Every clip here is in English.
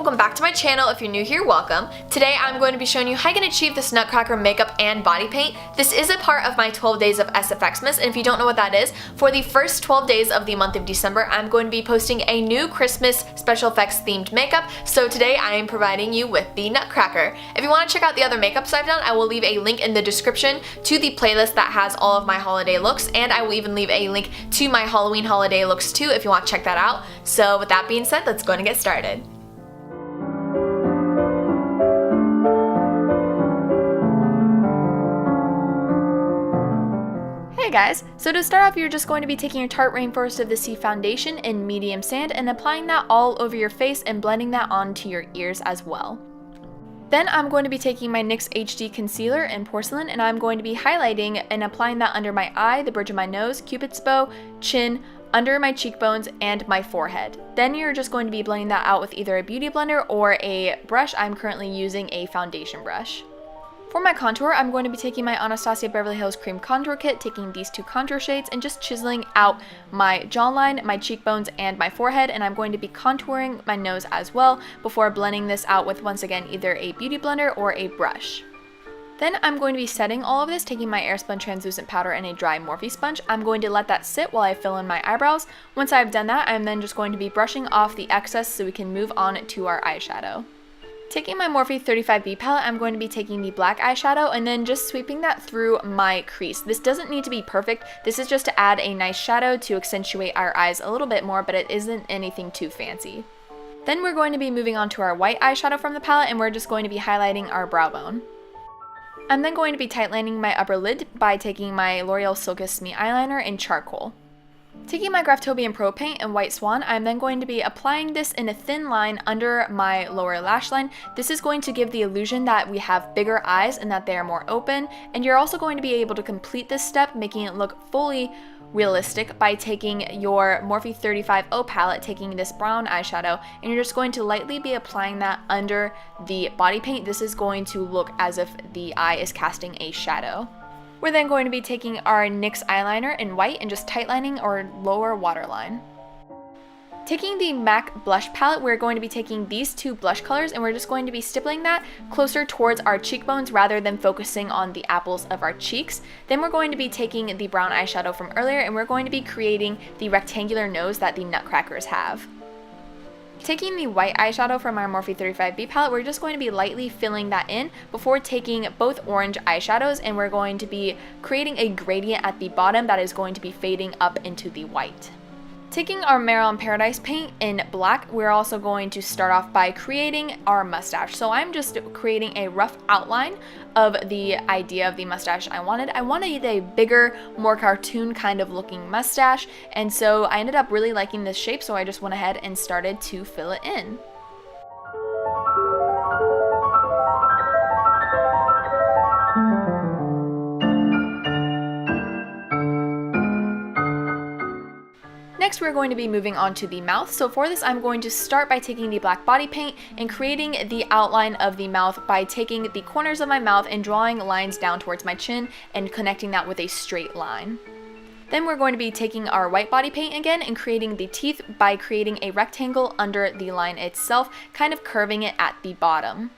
welcome back to my channel. If you're new here, welcome. Today I'm going to be showing you how you can achieve this Nutcracker makeup and body paint. This is a part of my 12 days of SFX-mas, and if you don't know what that is, for the first 12 days of the month of December, I'm going to be posting a new Christmas special effects themed makeup. So today I am providing you with the Nutcracker. If you want to check out the other makeups I've done, I will leave a link in the description to the playlist that has all of my holiday looks, and I will even leave a link to my Halloween holiday looks too if you want to check that out. So with that being said, let's go and get started. Hey guys, so to start off, you're just going to be taking your Tarte Rainforest of the Sea foundation in medium sand and applying that all over your face and blending that onto your ears as well. Then I'm going to be taking my NYX HD concealer in porcelain, and I'm going to be highlighting and applying that under my eye, the bridge of my nose, cupid's bow, chin, under my cheekbones, and my forehead. Then you're just going to be blending that out with either a beauty blender or a brush. I'm currently using a foundation brush. For my contour, I'm going to be taking my Anastasia Beverly Hills Cream Contour Kit, taking these two contour shades and just chiseling out my jawline, my cheekbones, and my forehead, and I'm going to be contouring my nose as well before blending this out with, once again, either a beauty blender or a brush. Then I'm going to be setting all of this, taking my Airspun translucent powder and a dry Morphe sponge. I'm going to let that sit while I fill in my eyebrows. Once I've done that, I'm then just going to be brushing off the excess so we can move on to our eyeshadow. Taking my Morphe 35B palette, I'm going to be taking the black eyeshadow and then just sweeping that through my crease. This doesn't need to be perfect. This is just to add a nice shadow to accentuate our eyes a little bit more, but it isn't anything too fancy. Then we're going to be moving on to our white eyeshadow from the palette, and we're just going to be highlighting our brow bone. I'm then going to be tightlining my upper lid by taking my L'Oreal Silkist Me eyeliner in charcoal. Taking my Graftobian Pro Paint in White Swan, I'm then going to be applying this in a thin line under my lower lash line. This is going to give the illusion that we have bigger eyes and that they are more open, and you're also going to be able to complete this step, making it look fully realistic by taking your Morphe 35O palette, taking this brown eyeshadow, and you're just going to lightly be applying that under the body paint. This is going to look as if the eye is casting a shadow. We're then going to be taking our NYX eyeliner in white and just tightlining our lower waterline. Taking the MAC blush palette, we're going to be taking these two blush colors and we're just going to be stippling that closer towards our cheekbones rather than focusing on the apples of our cheeks. Then we're going to be taking the brown eyeshadow from earlier and we're going to be creating the rectangular nose that the Nutcrackers have. Taking the white eyeshadow from our Morphe 35B palette, we're just going to be lightly filling that in before taking both orange eyeshadows, and we're going to be creating a gradient at the bottom that is going to be fading up into the white. Taking our Maryland Paradise paint in black, we're also going to start off by creating our mustache. So I'm just creating a rough outline of the idea of the mustache I wanted. I wanted a bigger, more cartoon kind of looking mustache, and so I ended up really liking this shape, so I just went ahead and started to fill it in. Next, we're going to be moving on to the mouth. So for this, I'm going to start by taking the black body paint and creating the outline of the mouth by taking the corners of my mouth and drawing lines down towards my chin and connecting that with a straight line. Then we're going to be taking our white body paint again and creating the teeth by creating a rectangle under the line itself, kind of curving it at the bottom.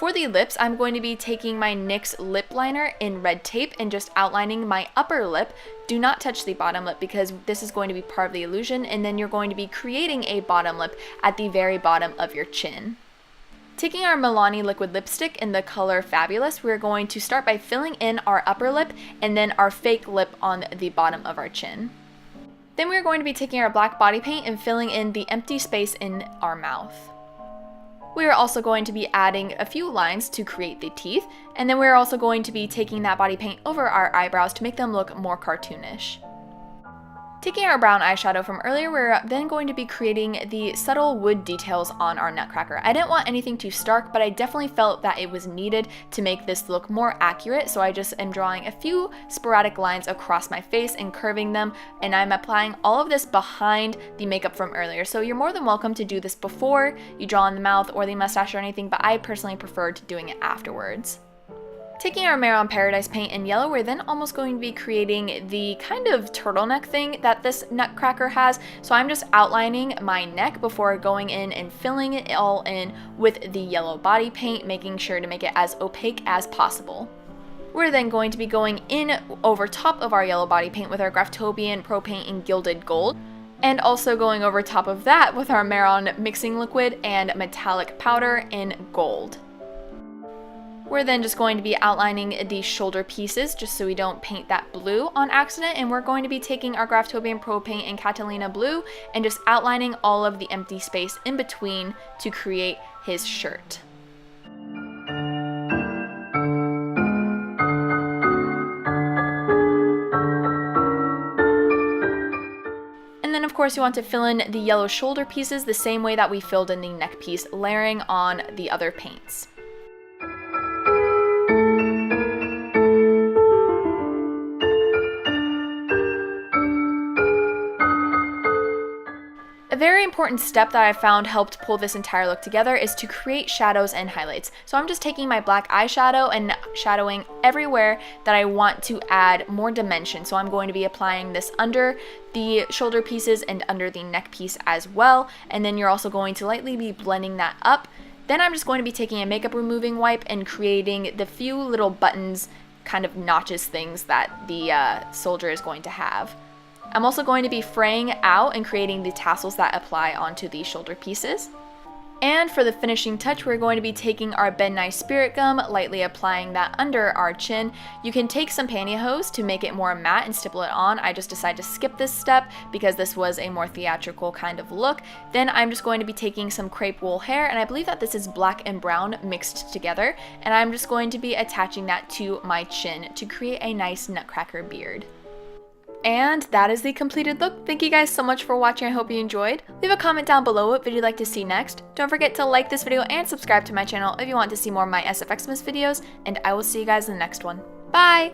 For the lips, I'm going to be taking my NYX lip liner in red tape and just outlining my upper lip. Do not touch the bottom lip because this is going to be part of the illusion, and then you're going to be creating a bottom lip at the very bottom of your chin. Taking our Milani liquid lipstick in the color Fabulous, we're going to start by filling in our upper lip and then our fake lip on the bottom of our chin. Then we're going to be taking our black body paint and filling in the empty space in our mouth. We are also going to be adding a few lines to create the teeth, and then we're also going to be taking that body paint over our eyebrows to make them look more cartoonish. Taking our brown eyeshadow from earlier, we're then going to be creating the subtle wood details on our Nutcracker. I didn't want anything too stark, but I definitely felt that it was needed to make this look more accurate, so I just am drawing a few sporadic lines across my face and curving them, and I'm applying all of this behind the makeup from earlier. So you're more than welcome to do this before you draw on the mouth or the mustache or anything, but I personally preferred doing it afterwards. Taking our Mare on Paradise paint in yellow, we're then almost going to be creating the kind of turtleneck thing that this Nutcracker has. So I'm just outlining my neck before going in and filling it all in with the yellow body paint, making sure to make it as opaque as possible. We're then going to be going in over top of our yellow body paint with our Graftobian Pro Paint in Gilded Gold, and also going over top of that with our Mare mixing liquid and metallic powder in gold. We're then just going to be outlining the shoulder pieces just so we don't paint that blue on accident, and we're going to be taking our Graftobian Pro Paint in Catalina Blue and just outlining all of the empty space in between to create his shirt. And then of course you want to fill in the yellow shoulder pieces the same way that we filled in the neck piece, layering on the other paints. A very important step that I found helped pull this entire look together is to create shadows and highlights. So I'm just taking my black eyeshadow and shadowing everywhere that I want to add more dimension. So I'm going to be applying this under the shoulder pieces and under the neck piece as well. And then you're also going to lightly be blending that up. Then I'm just going to be taking a makeup removing wipe and creating the few little buttons, kind of notches things that the soldier is going to have. I'm also going to be fraying out and creating the tassels that apply onto the shoulder pieces. And for the finishing touch, we're going to be taking our Ben Nye Spirit Gum, lightly applying that under our chin. You can take some pantyhose to make it more matte and stipple it on. I just decided to skip this step because this was a more theatrical kind of look. Then I'm just going to be taking some crepe wool hair, and I believe that this is black and brown mixed together, and I'm just going to be attaching that to my chin to create a nice Nutcracker beard. And that is the completed look. Thank you guys so much for watching. I hope you enjoyed. Leave a comment down below what video you'd like to see next. Don't forget to like this video and subscribe to my channel if you want to see more of my SFX-mas videos, and I will see you guys in the next one. Bye!